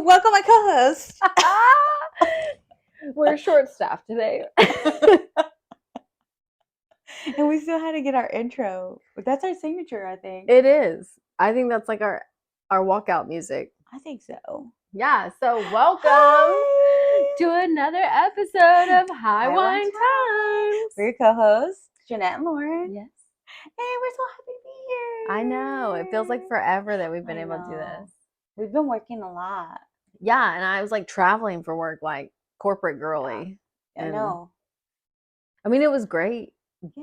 welcome my co-host. We're short-staffed today. And we still had to get our intro. That's our signature, I think. It is. I think that's like our walkout music. I think so. Yeah, so welcome to another episode of High Wine Times. We're your co-hosts, Jeanette and Lauren. Yes. And we're so happy to be here. I know. It feels like forever that we've been able to do this. We've been working a lot. Yeah, and I was like traveling for work, like corporate girly. Yeah, I know. I mean, it was great,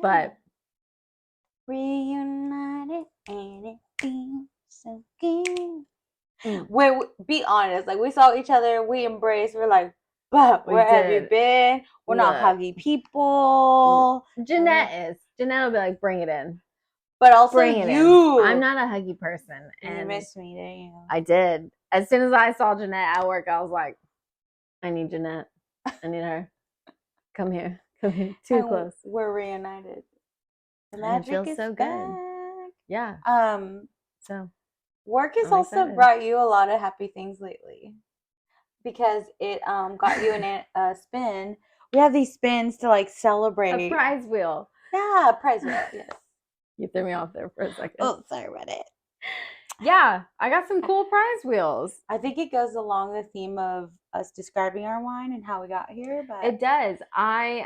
but reunited and it feels so good. When be honest, like we saw each other, we embraced. We're like, but where have you been? We're not huggy people. Jeanette will be like, bring it in. But also you. I'm not a huggy person. And you missed me, didn't you? I did. As soon as I saw Jeanette at work, I was like, I need Jeanette. I need her. Come here. Too close. We're reunited. The magic is so good. Back. Yeah. So work has also brought you a lot of happy things lately. Because it got you in a spin. We have these spins to like celebrate. A prize wheel. Yeah, a prize wheel, yes. You threw me off there for a second. Oh, sorry about it. Yeah, I got some cool prize wheels. I think it goes along the theme of us describing our wine and how we got here. But it does. I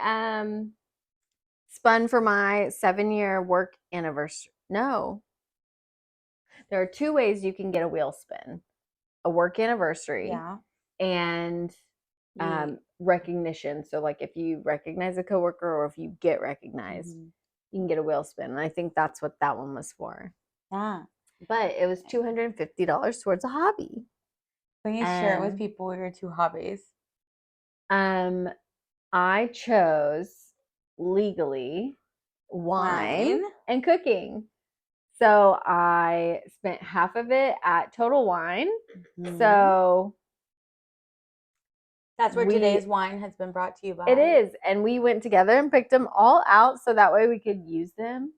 spun for my 7-year work anniversary. No. There are 2 ways you can get a wheel spin. A work anniversary. Yeah. And recognition. So like if you recognize a coworker or if you get recognized, you can get a wheel spin. And I think that's what that one was for. Yeah. But it was $250 towards a hobby. Can you share it with people what your 2 hobbies? I chose legally wine and cooking. So I spent half of it at Total Wine. So that's where today's wine has been brought to you by. It is. And we went together and picked them all out so that way we could use them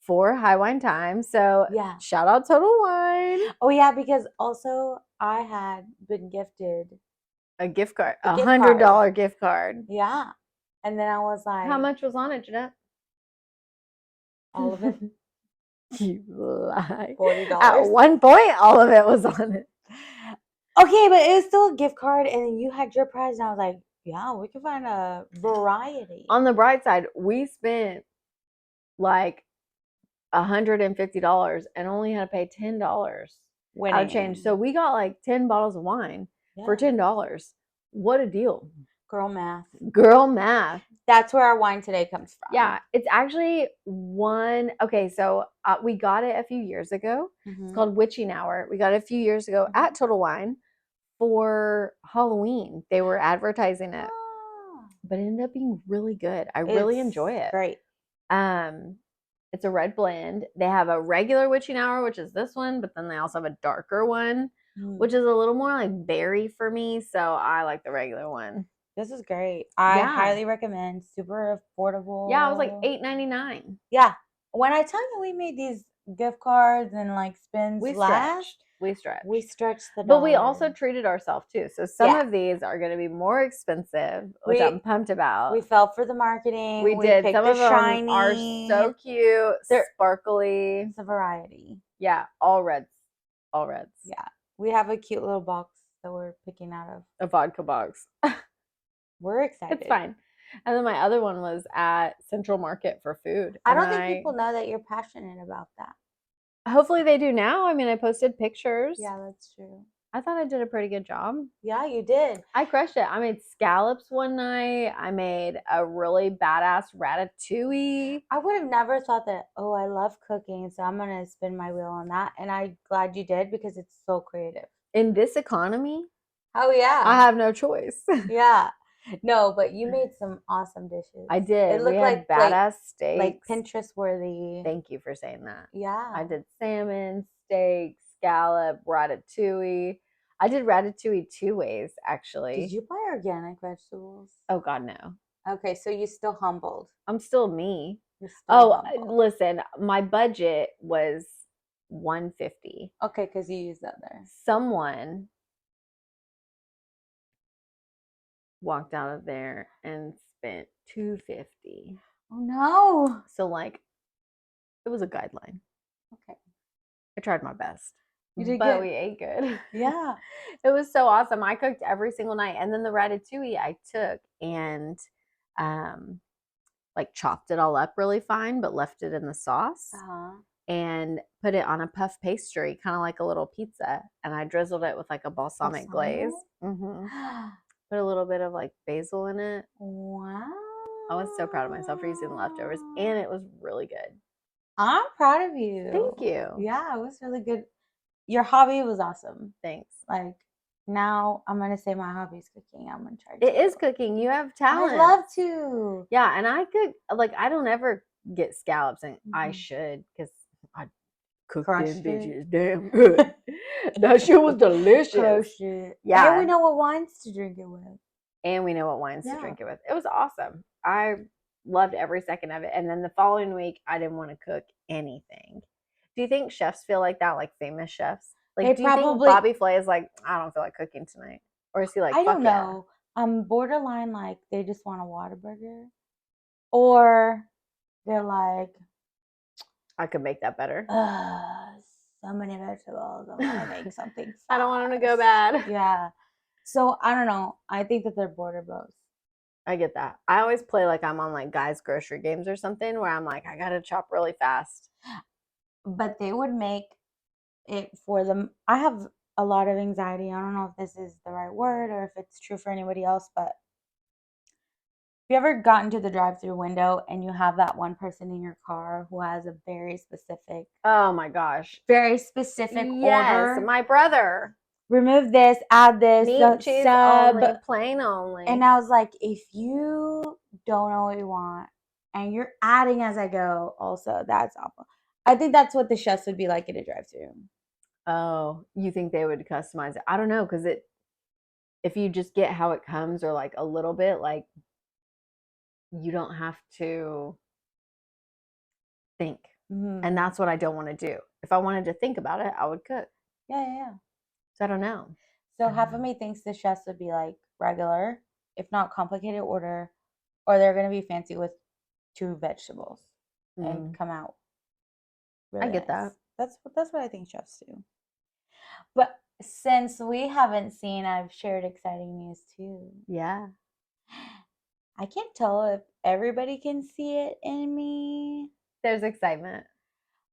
for High Wine Time. So yeah, shout out Total Wine. Oh yeah, because also I had been gifted a gift card, $100 gift card. Yeah. And then I was like, how much was on it, Jeanette? All of it. You lie. $40. At one point, all of it was on it. Okay, but it was still a gift card, and then you had your prize, and I was like, yeah, we can find a variety. On the bright side, we spent like $150 and only had to pay $10 out of change. So we got like 10 bottles of wine for $10. What a deal. Girl math. That's where our wine today comes from. Yeah, it's actually okay, so we got it a few years ago. It's called Witching Hour. We got it a few years ago at Total Wine for Halloween. They were advertising it. But it ended up being really good. I really enjoy it. Great. It's a red blend. They have a regular Witching Hour, which is this one, but then they also have a darker one, which is a little more like berry for me. So I like the regular one. This is great. I highly recommend. Super affordable. Yeah, it was like $8.99. Yeah. When I tell you we made these gift cards and like spins we stretched the dollar. But we also treated ourselves too. So some of these are going to be more expensive, which I'm pumped about. We fell for the marketing. We did. Some of them are so cute. They're sparkly. It's a variety. Yeah, all reds. Yeah. We have a cute little box that we're picking out of. A vodka box. We're excited. It's fine. And then my other one was at Central Market for food. I don't think people know that you're passionate about that. Hopefully they do now. I mean, I posted pictures. Yeah, that's true. I thought I did a pretty good job. Yeah, you did. I crushed it. I made scallops one night. I made a really badass ratatouille. I would have never thought that, I love cooking, so I'm going to spin my wheel on that. And I'm glad you did because it's so creative. In this economy? Oh, yeah. I have no choice. Yeah. No, but you made some awesome dishes. I did. It looked like badass steaks. Like Pinterest worthy. Thank you for saying that. Yeah. I did salmon, steak, scallop, ratatouille. I did ratatouille 2 ways, actually. Did you buy organic vegetables? Oh, God, no. Okay, so you're still humbled. I'm still me. Humbled. Listen, my budget was $150. Okay, because you used that there. Someone walked out of there and spent $250. Oh no. So like, it was a guideline. Okay. I tried my best. You did but good. we ate good. Yeah. It was so awesome. I cooked every single night. And then the ratatouille I took and like chopped it all up really fine, but left it in the sauce and put it on a puff pastry, kind of like a little pizza. And I drizzled it with like a balsamic glaze. Put a little bit of like basil in it. Wow. I was so proud of myself for using the leftovers, and it was really good. I'm proud of you. Thank you. Yeah, it was really good. Your hobby was awesome. Thanks. Like, now I'm gonna say my hobby is cooking. I'm gonna try to. It is cooking. You have talent. I love to. Yeah, and I cook, like, I don't ever get scallops, and I should, because I cooked them bitches damn good. That shit was delicious. Crushed it. Yeah. And we know what wines to drink it with. To drink it with. It was awesome. I loved every second of it. And then the following week, I didn't want to cook anything. Do you think chefs feel like that, like famous chefs? Like, do you think Bobby Flay is like, I don't feel like cooking tonight? Or is he like, I don't know. Borderline, like, they just want a Whataburger. Or they're like, I could make that better. So many vegetables. I want to make something fast. I don't want them to go bad. Yeah. So, I don't know. I think that they're border both. I get that. I always play like I'm on like Guys Grocery Games or something where I'm like, I got to chop really fast. But they would make it for them. I have a lot of anxiety. I don't know if this is the right word or if it's true for anybody else, but have you ever gotten to the drive-through window and you have that one person in your car who has a very specific, oh my gosh, very specific order? Yes, my brother. Remove this, add this, meat, cheese only, plain only. And I was like, if you don't know what you want and you're adding as I go, also, that's awful. I think that's what the chefs would be like at a drive-through. Oh, you think they would customize it? I don't know, because if you just get how it comes or like a little bit, like, you don't have to think. And that's what I don't want to do. If I wanted to think about it, I would cook. Yeah. So I don't know. So half of me thinks the chefs would be like regular, if not complicated order, or they're going to be fancy with 2 vegetables and come out really I get nice. that. That's what I think chefs do. But since we haven't seen, I've shared exciting news too. Yeah. I can't tell if everybody can see it in me. There's excitement.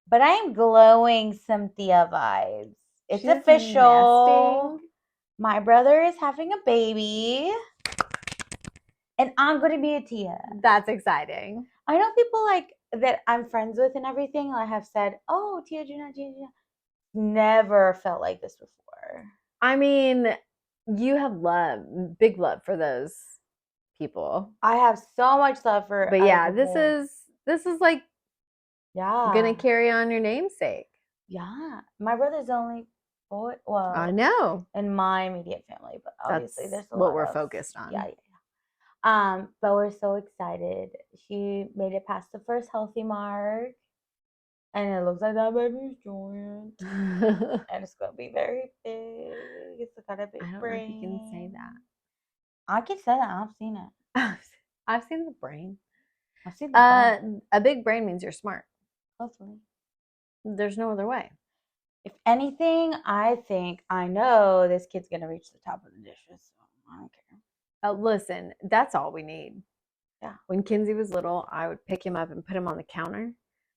But I'm glowing Cynthia vibes. It's official. Nesting. My brother is having a baby. And I'm going to be a Tia. That's exciting. I know people like that I'm friends with and everything. I have said, oh, Tia Juna. Never felt like this before. I mean, you have big love for those people. I have so much love for. But yeah, this is like, gonna carry on your namesake. Yeah, my brother's the only boy. Well, I know in my immediate family, but obviously there's a what lot we're focused on. Yeah. But we're so excited. She made it past the first healthy mark, and it looks like that baby's joint, and it's gonna be very big. It's got a big brain. I don't know if you can say that. I can say that. I've seen it. I've seen the brain. I've seen the brain. A big brain means you're smart. Hopefully. There's no other way. If anything, I think I know this kid's gonna reach the top of the dishes. So I don't care. Listen, that's all we need. Yeah. When Kinsey was little, I would pick him up and put him on the counter,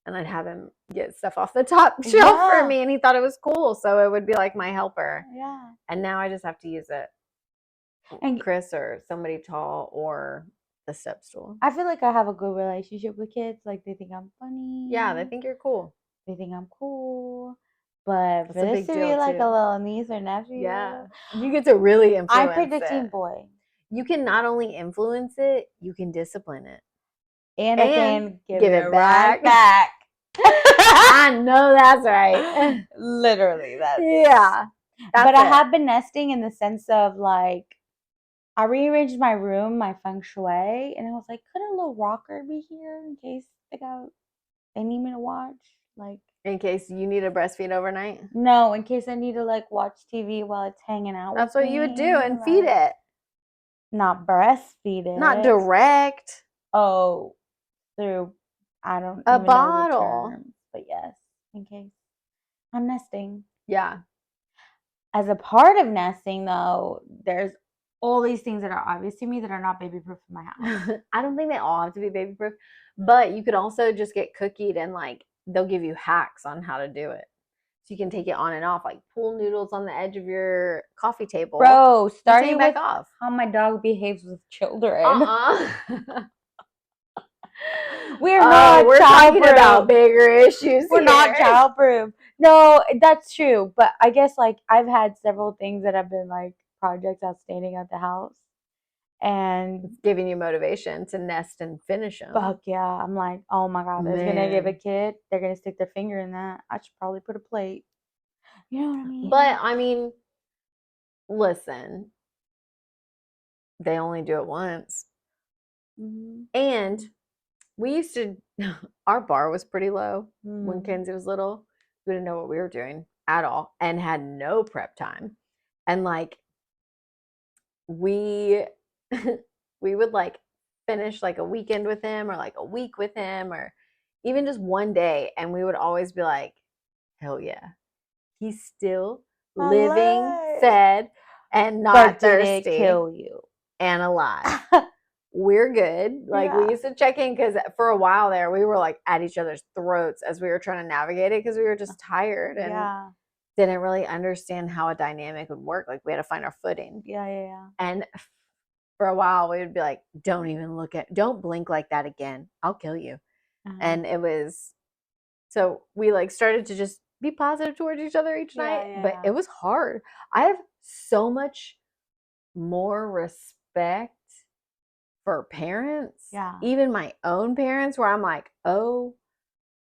and I'd have him get stuff off the top shelf for me, and he thought it was cool, so it would be like my helper. Yeah. And now I just have to use it. And Chris or somebody tall or the step stool. I feel like I have a good relationship with kids. Like, they think I'm funny. Yeah, they think you're cool. They think I'm cool. But for this to be like a little niece or nephew. Yeah. You get to really influence I'm predicting boy. You can not only influence it, you can discipline it. And I can give it back. I know that's right. Literally, that's. Yeah. But I have been nesting in the sense of, like, I rearranged my room, my feng shui, and I was like, could a little rocker be here in case they need me to watch? Like, in case you need to breastfeed overnight? No, in case I need to, like, watch TV while it's hanging out. That's what you would do and feed it. Not breastfeed it. Not direct. Oh, through, I don't A even know the bottle. terms, but yes, in case I'm nesting. Yeah. As a part of nesting, though, there's all these things that are obvious to me that are not baby proof in my house. I don't think they all have to be baby proof, but you could also just get cookied and like they'll give you hacks on how to do it. So you can take it on and off, like pool noodles on the edge of your coffee table. Bro, starting back with off. how my dog behaves with children. We're talking about bigger issues. We're not childproof. No, that's true. But I guess like I've had several things that have been like projects outstanding at the house. And it's giving you motivation to nest and finish them. Fuck yeah. I'm like, oh my God, they're gonna give a kid, they're gonna stick their finger in that. I should probably put a plate. You know what I mean? But I mean, listen, they only do it once. Mm-hmm. And we used to, our bar was pretty low when Kenzie was little. We didn't know what we were doing at all and had no prep time. And like, we would like finish like a weekend with him or like a week with him or even just one day. And we would always be like, hell yeah, he's still living, fed, and not thirsty. Did it kill you? And alive. We're good. Like we used to check in because for a while there, we were like at each other's throats as we were trying to navigate it because we were just tired and didn't really understand how a dynamic would work. Like we had to find our footing. Yeah. And for a while, we would be like, don't blink like that again. I'll kill you. And it was, so we like started to just be positive towards each other each night, but it was hard. I have so much more respect for parents, even my own parents, where I'm like, oh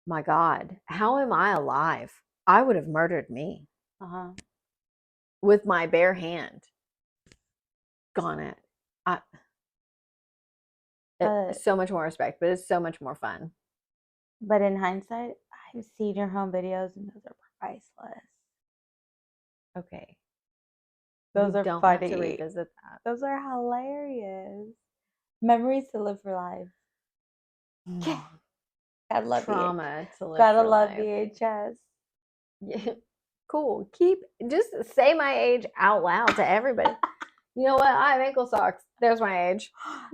my God, how am I alive? I would have murdered me with my bare hand. Gone it. So much more respect, but it's so much more fun. But in hindsight, I've seen your home videos and those are priceless. Okay. Those are funny. Have to revisit that. Those are hilarious. Memories to live for life. Gotta love trauma to live Gotta for love life. VHS. Yeah. Cool. Just say my age out loud to everybody. You know what? I have ankle socks. There's my age.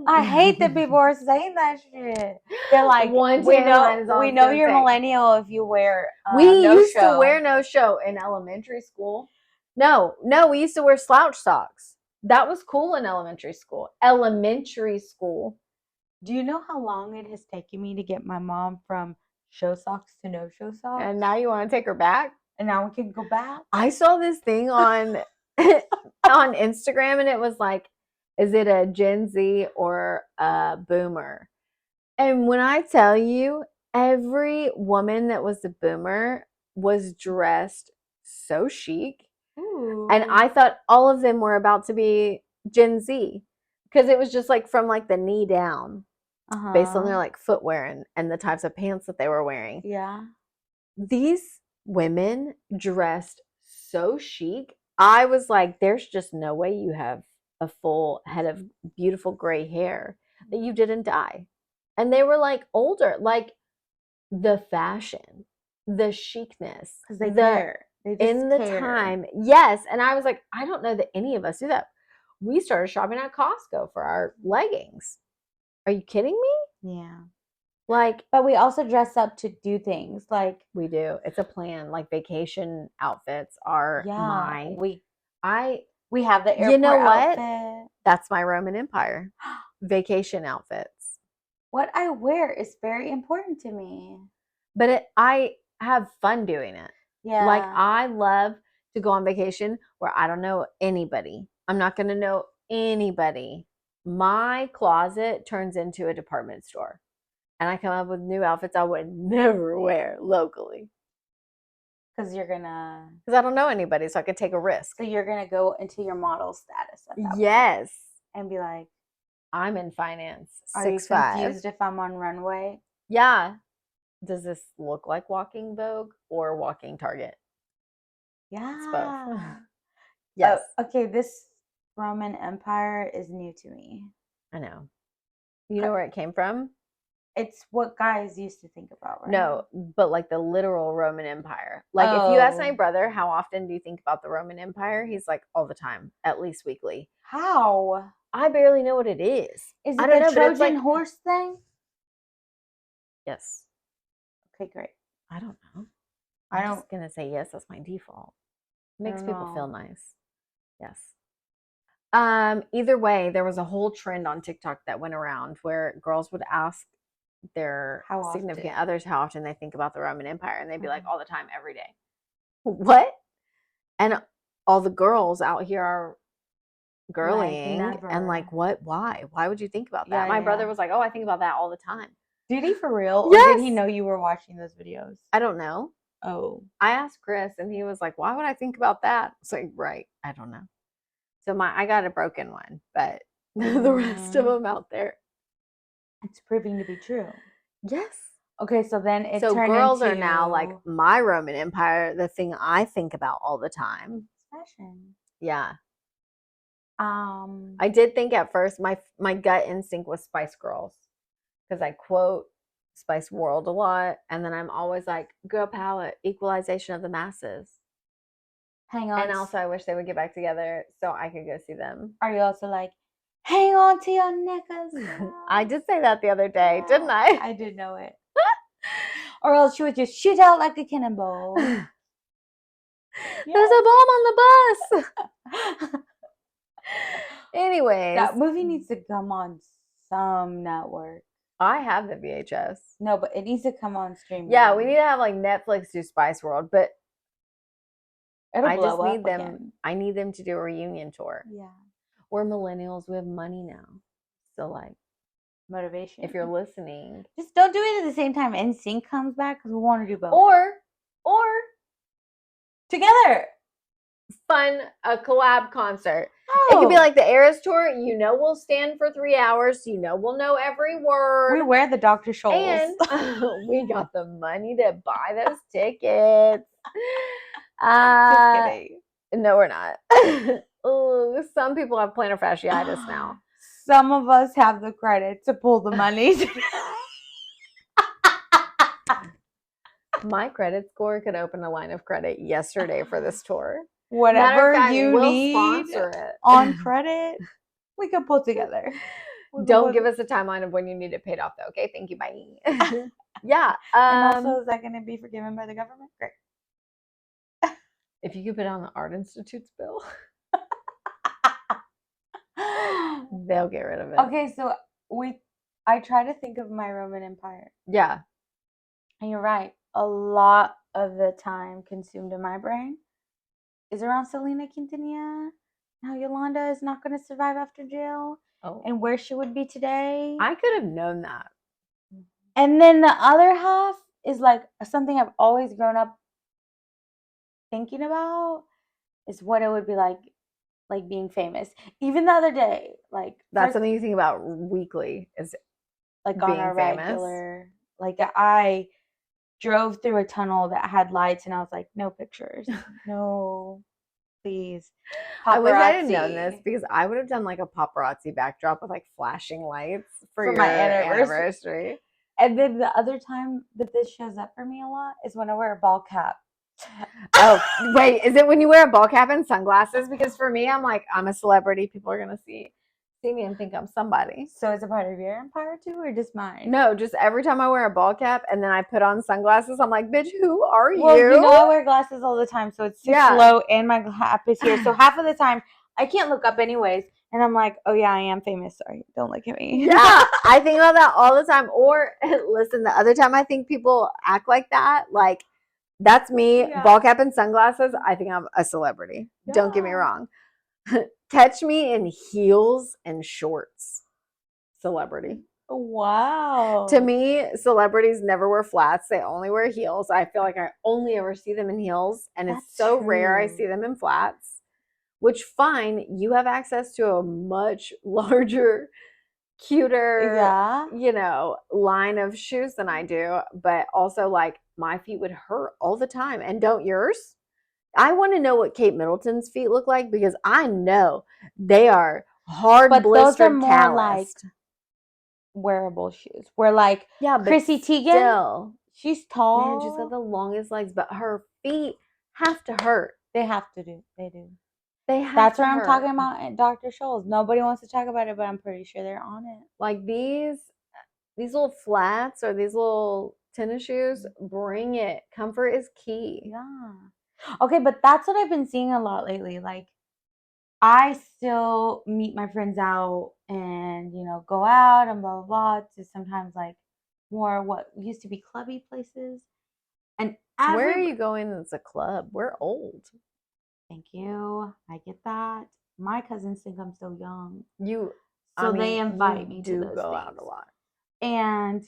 I hate that people are saying that shit. They're like, we know you're millennial if you wear we used to wear no show in elementary school. No, we used to wear slouch socks. That was cool in elementary school. Do you know how long it has taken me to get my mom from show socks to no show socks? And now you want to take her back? And now we can go back? I saw this thing on on Instagram and it was like, is it a Gen Z or a boomer? And when I tell you, every woman that was a boomer was dressed so chic. Ooh. And I thought all of them were about to be Gen Z because it was just like from like the knee down based on their like footwear and the types of pants that they were wearing. Yeah. These women dressed so chic. I was like, there's just no way you have a full head of beautiful gray hair that you didn't dye. And they were like older, like the fashion, the chicness, because they care. They just in the time. Yes. And I was like, I don't know that any of us do that. We started shopping at Costco for our leggings. Are you kidding me? Yeah. Like, but we also dress up to do things. Like we do. It's a plan. Like vacation outfits are we have the airport outfit. That's my Roman Empire. Vacation outfits. What I wear is very important to me. But I have fun doing it. Yeah. Like I love to go on vacation where I don't know anybody. I'm not going to know anybody. My closet turns into a department store. And I come up with new outfits I would never wear locally. Because I don't know anybody, so I could take a risk. So you're going to go into your model status at that point and be like, I'm in finance. Are you confused if I'm on runway? Yeah. Does this look like walking Vogue or walking Target? Yeah. It's both. Yes. Okay, this Roman Empire is new to me. I know. You know where it came from? It's what guys used to think about, right? No, but like the literal Roman Empire. Like if you ask my brother, how often do you think about the Roman Empire? He's like, all the time, at least weekly. How? I barely know what it is. Is it I don't the know, Trojan but it's like, horse thing? yes. Okay, great. I don't know. I'm just gonna say yes. That's my default. Makes people feel nice. Yes. Either way, there was a whole trend on TikTok that went around where girls would ask their significant others how often they think about the Roman Empire, and they'd be like, all the time, every day. What? And all the girls out here are girlying and like, what? Why would you think about that? My brother was like, oh, I think about that all the time. Did he for real? Yes. Or did he know you were watching those videos? I don't know. Oh. I asked Chris and he was like, why would I think about that? It's like, right. I don't know. So I got a broken one, but the rest of them out there. It's proving to be true. Yes. Okay, so then it so turned girls into... are now like my Roman Empire, the thing I think about all the time. Fashion. Yeah. I did think at first my gut instinct was Spice Girls because I quote Spice World a lot, and then I'm always like, girl power, equalization of the masses. Hang on. And also, I wish they would get back together so I could go see them. Are you also like, hang on to your neck as well? I did say that the other day, didn't I? I did know it. Or else she would just shoot out like a cannonball. There's a bomb on the bus. Anyways. That movie needs to come on some network. I have the VHS. No, but it needs to come on streaming. Yeah, we need to have like Netflix do Spice World, but I just need them. Again. I need them to do a reunion tour. Yeah. We're millennials. We have money now. So like motivation. If you're listening, just don't do it at the same time NSYNC comes back because we want to do both. Or together. A collab concert. It could be like the Eras tour. You know, we'll stand for 3 hours. You know, we'll know every word. We wear the Dr. Scholl's. And we got the money to buy those tickets. Just kidding. No, we're not. Oh, some people have plantar fasciitis now. Some of us have the credit to pull the money. My credit score could open a line of credit yesterday for this tour. Whatever you need sponsor it. On credit, we can pull together. Don't give us a timeline of when you need it paid off, though. Okay, thank you. Bye. Yeah. And also, is that going to be forgiven by the government? Great. If you could put it on the Art Institute's bill, they'll get rid of it. Okay, so I try to think of my Roman Empire. Yeah. And you're right. A lot of the time consumed in my brain is around Selena Quintanilla. How Yolanda is not going to survive after jail. Oh. And where she would be today. I could have known that. And then the other half is like something I've always grown up thinking about is what it would be like being famous. Even the other day, like that's something you think about weekly is like being on a famous. Regular. Like I drove through a tunnel that had lights, and I was like, no pictures, no, please. Paparazzi. I wish I didn't know this because I would have done like a paparazzi backdrop with like flashing lights for your my anniversary. And then the other time that this shows up for me a lot is when I wear a ball cap. Oh, wait, is it when you wear a ball cap and sunglasses? Because for me, I'm like, I'm a celebrity. People are going to see me and think I'm somebody. So is it part of your empire too, or just mine? No, just every time I wear a ball cap and then I put on sunglasses, I'm like, bitch, who are you? Well, you know I wear glasses all the time, so it's too slow and my cap is here. So half of the time, I can't look up anyways. And I'm like, oh yeah, I am famous. Sorry, don't look at me. Yeah, I think about that all the time. Or listen, the other time I think people act like that, like, that's me, ball cap and sunglasses. I think I'm a celebrity. Yeah. Don't get me wrong. Catch me in heels and shorts. Celebrity. Wow. To me, celebrities never wear flats. They only wear heels. I feel like I only ever see them in heels. And it's so rare I see them in flats. Which, fine, you have access to a much larger, cuter, line of shoes than I do. But also, like, my feet would hurt all the time. And don't yours? I want to know what Kate Middleton's feet look like because I know they are hard, but blistered, those are more calloused. like wearable shoes. Where like Chrissy Teigen, still, she's tall. man, she's got the longest legs, but her feet have to hurt. They have to do. They do. They have That's to what I'm hurt. talking about at Dr. Scholl's. Nobody wants to talk about it, but I'm pretty sure they're on it. Like these little flats or these little tennis shoes, bring it. Comfort is key. Yeah. Okay, but that's what I've been seeing a lot lately. Like, I still meet my friends out and, you know, go out and blah, blah, blah, to sometimes like more what used to be clubby places. And where are you going as a club? We're old. Thank you. I get that. My cousins think I'm so young. They invite me to those go things. out a lot. And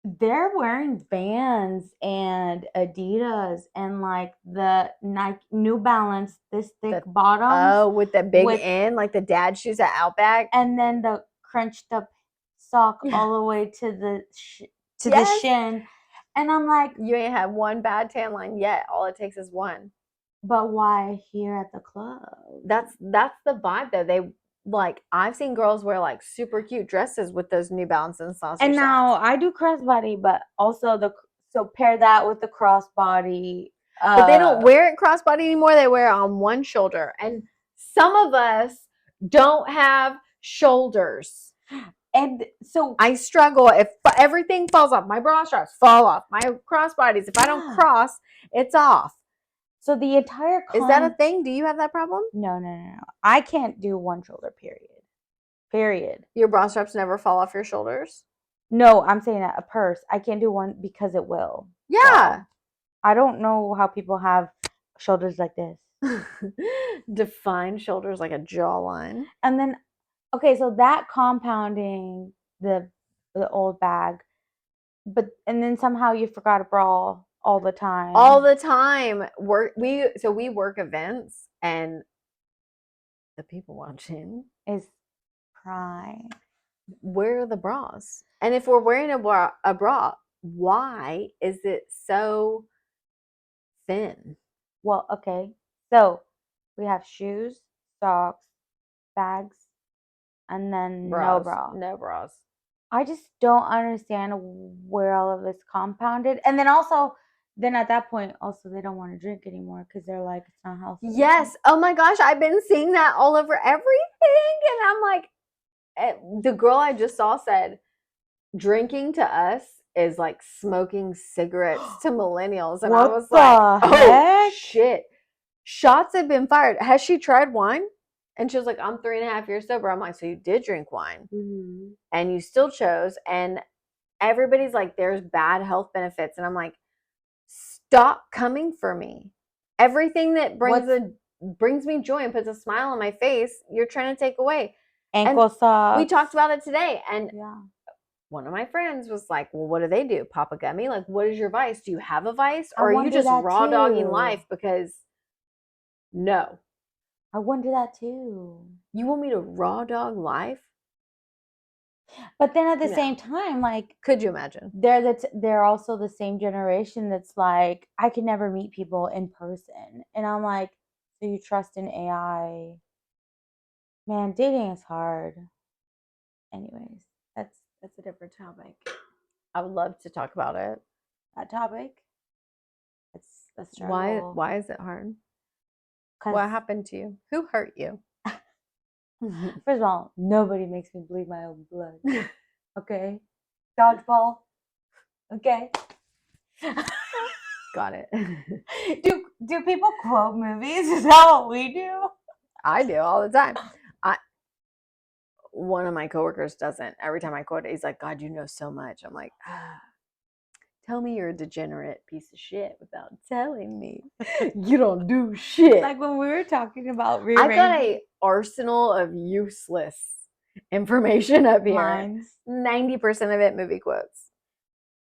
they're wearing Vans and Adidas and like the Nike New Balance, this thick bottom. Oh, with the big end, like the dad shoes at Outback. And then the crunched up sock all the way to the the shin. And I'm like, you ain't had one bad tan line yet. All it takes is one. But why here at the club? That's the vibe though. They like, I've seen girls wear like super cute dresses with those New Balance and saucer And now socks. I do crossbody, but also so pair that with the crossbody. But they don't wear it crossbody anymore. They wear it on one shoulder. And some of us don't have shoulders. And so I struggle if everything falls off. My bra straps fall off. My crossbodies, if I don't cross, it's off. So the entire is that a thing? Do you have that problem? No. I can't do one shoulder, period. Your bra straps never fall off your shoulders? No, I'm saying a purse. I can't do one because it will. Yeah. So, I don't know how people have shoulders like this. Defined shoulders like a jawline. And then, okay, so that compounding the old bag, and then somehow you forgot a bra all the time. All the time. We work events, and the people watching is prime. Where are the bras? And if we're wearing a bra, why is it so thin? Well, okay. So we have shoes, socks, bags, and then no bra. No bras. I just don't understand where all of this compounded. And then also, at that point, also they don't want to drink anymore because they're like, it's not healthy. Yes. Oh my gosh, I've been seeing that all over everything. And I'm like, the girl I just saw said, drinking to us is like smoking cigarettes to millennials. And I was like, oh shit. Shots have been fired. Has she tried wine? And she was like, I'm 3.5 years sober. I'm like, so you did drink wine and you still chose. And everybody's like, there's bad health benefits. And I'm like, stop coming for me. Everything that brings me joy and puts a smile on my face, you're trying to take away. Ankle socks. We talked about it today. And one of my friends was like, well, what do? Pop a gummy? Like, what is your vice? Do you have a vice? Or are you just raw dogging life? Because no. I wonder that too. You want me to raw dog life? But then at the same time, like, could you imagine? They're also the same generation that's like, I can never meet people in person. And I'm like, so you trust in AI? Man, dating is hard. Anyways, that's a different topic. I would love to talk about it. That topic? It's a struggle. Why is it hard? What happened to you? Who hurt you? First of all, nobody makes me bleed my own blood. Okay? Dodgeball. Okay? Got it. Do people quote movies? Is that what we do? I do all the time. One of my coworkers doesn't. Every time I quote it, he's like, God, you know so much. I'm like, tell me you're a degenerate piece of shit without telling me. You don't do shit. Like when we were talking about I've got an arsenal of useless information up here. Lines. 90% of it movie quotes.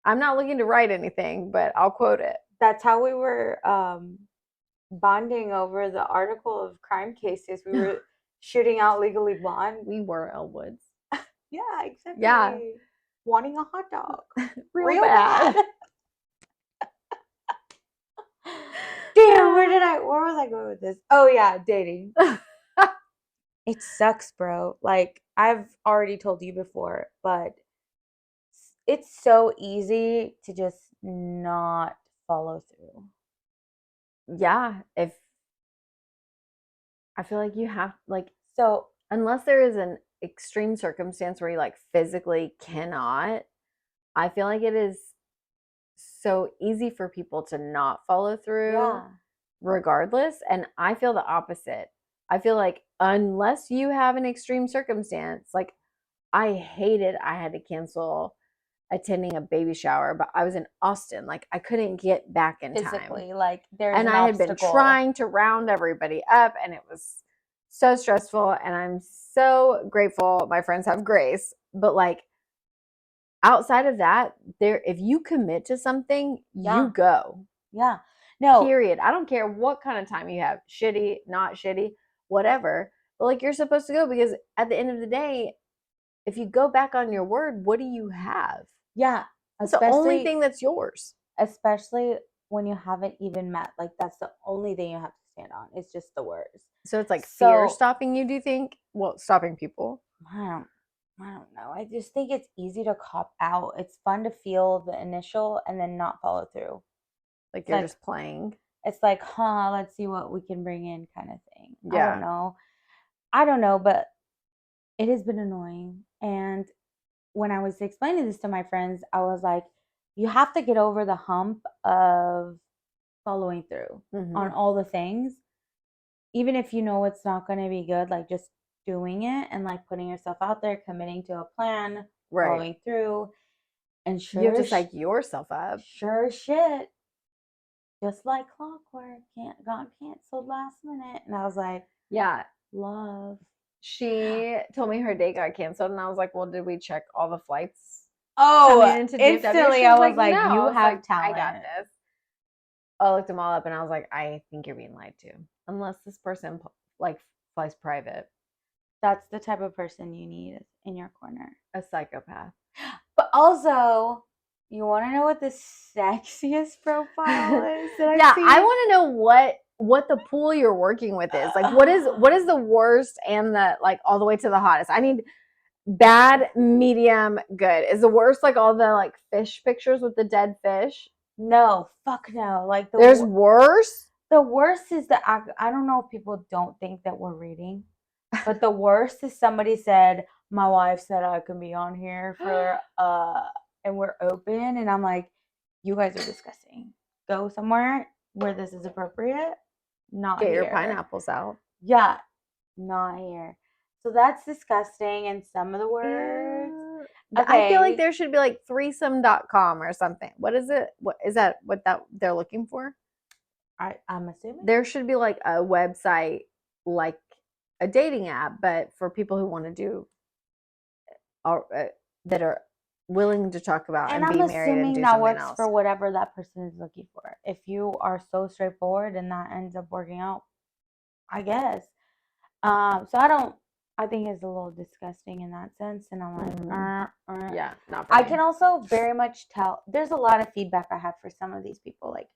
I'm not looking to write anything, but I'll quote it. That's how we were bonding over the article of crime cases. We were shooting out Legally Blonde. We were Elwoods. Yeah, exactly. Yeah. Wanting a hot dog. Real bad. Damn, we're where was I going with this? Oh yeah, dating. It sucks, bro. Like I've already told you before, but it's so easy to just not follow through. Yeah, if I feel like you have like So unless there is an extreme circumstance where you like physically cannot, I feel like it is so easy for people to not follow through regardless. And I feel the opposite. I feel like unless you have an extreme circumstance, like I hated I had to cancel attending a baby shower, but I was in Austin. Like I couldn't get back in physically, time. like there's And an I had obstacle. been trying to round everybody up and it was so stressful. And I'm so grateful my friends have grace. But like outside of that, there if you commit to something, you go. Yeah. No. Period. I don't care what kind of time you have. Shitty, not shitty, whatever. But like you're supposed to go because at the end of the day, if you go back on your word, what do you have? Yeah. It's the only thing that's yours. Especially when you haven't even met. Like that's the only thing you have to stand on. It's just the words. So it's like fear stopping you, do you think? Well, stopping people. I don't know. I just think it's easy to cop out. It's fun to feel the initial and then not follow through. Like you're just playing. It's like, let's see what we can bring in kind of thing. Yeah. I don't know, but it has been annoying. And when I was explaining this to my friends, I was like, you have to get over the hump of following through on all the things. Even if you know it's not going to be good, like just doing it and like putting yourself out there, committing to a plan, following through. And you have to psych yourself up. Sure shit. Just like clockwork, got canceled last minute. And I was like, yeah, love. She told me her date got canceled, and I was like, well, did we check all the flights? Oh, instantly I was like, no. You have talent. I got this. I looked them all up, and I was like, I think you're being lied to. Unless this person like flies private. That's the type of person you need in your corner. A psychopath. But also, you want to know what the sexiest profile is that I've seen? I want to know what the pool you're working with is. Like what is the worst and the like all the way to the hottest? I need bad, medium, good. Is the worst like all the like fish pictures with the dead fish? No, fuck no. Like there's worse? The worst is I don't know if people don't think that we're reading, but the worst is somebody said, my wife said I can be on here for and we're open, and I'm like, you guys are disgusting. Go somewhere where this is appropriate. Not get here. Your pineapples out. Yeah, not here. So that's disgusting. And some of the words. Okay. I feel like there should be like threesome.com or something. What is it? What is that? What that they're looking for? I'm assuming there should be like a website, like a dating app, but for people who want to do that are willing to talk about and be married and do that something works else. For whatever that person is looking for. If you are so straightforward and that ends up working out, I guess. So I think it's a little disgusting in that sense, and I'm like, yeah, not for me. I can also very much tell. There's a lot of feedback I have for some of these people. Like,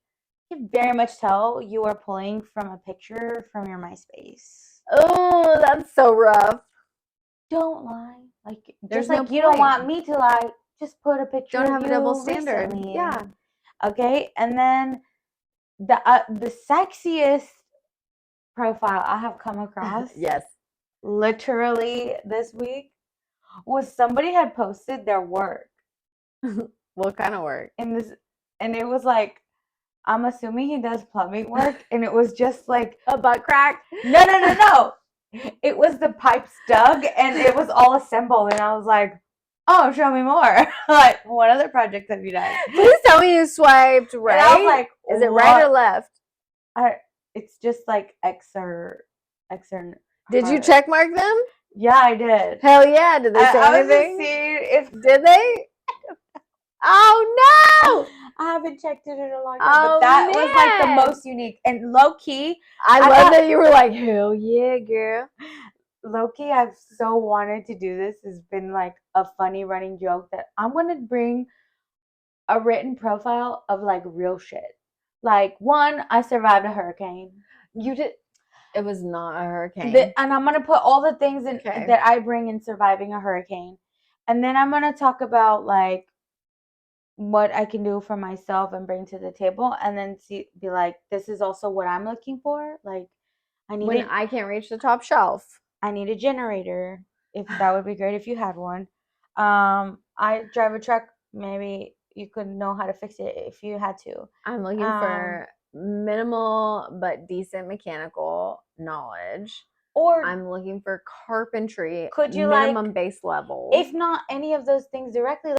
you can very much tell you are pulling from a picture from your MySpace. Oh, that's so rough. Don't lie. Like, there's just like you don't want me to lie. Just put a picture. Don't of have you a double standard. Recently. Yeah. Okay, and then the sexiest profile I have come across. Yes. Literally this week was somebody had posted their work. What kind of work? And it was like, I'm assuming he does plumbing work, and it was just like a butt crack. No. It was the pipes dug, and it was all assembled, and I was like, oh, show me more. Like, what other projects have you done? Please tell me you swiped right. And I was like, is it right or left? It's just like X or. Did you check mark them? Yeah, I did. Hell yeah! Did they say anything? Did they? Oh no! I haven't checked it in a long time, but that was like the most unique and low key. I love that you were like, hell yeah, girl. Low key, I've so wanted to do this. It's been like a funny running joke that I'm gonna bring a written profile of like real shit. Like, one, I survived a hurricane. You did. It was not a hurricane. And I'm going to put all the things in that I bring in surviving a hurricane. And then I'm going to talk about, like, what I can do for myself and bring to the table. And then be like, this is also what I'm looking for. Like, I can't reach the top shelf. I need a generator. If that would be great if you had one. I drive a truck. Maybe you could know how to fix it if you had to. I'm looking for minimal but decent mechanical knowledge. Or I'm looking for carpentry. Could you minimum base level? If not any of those things directly,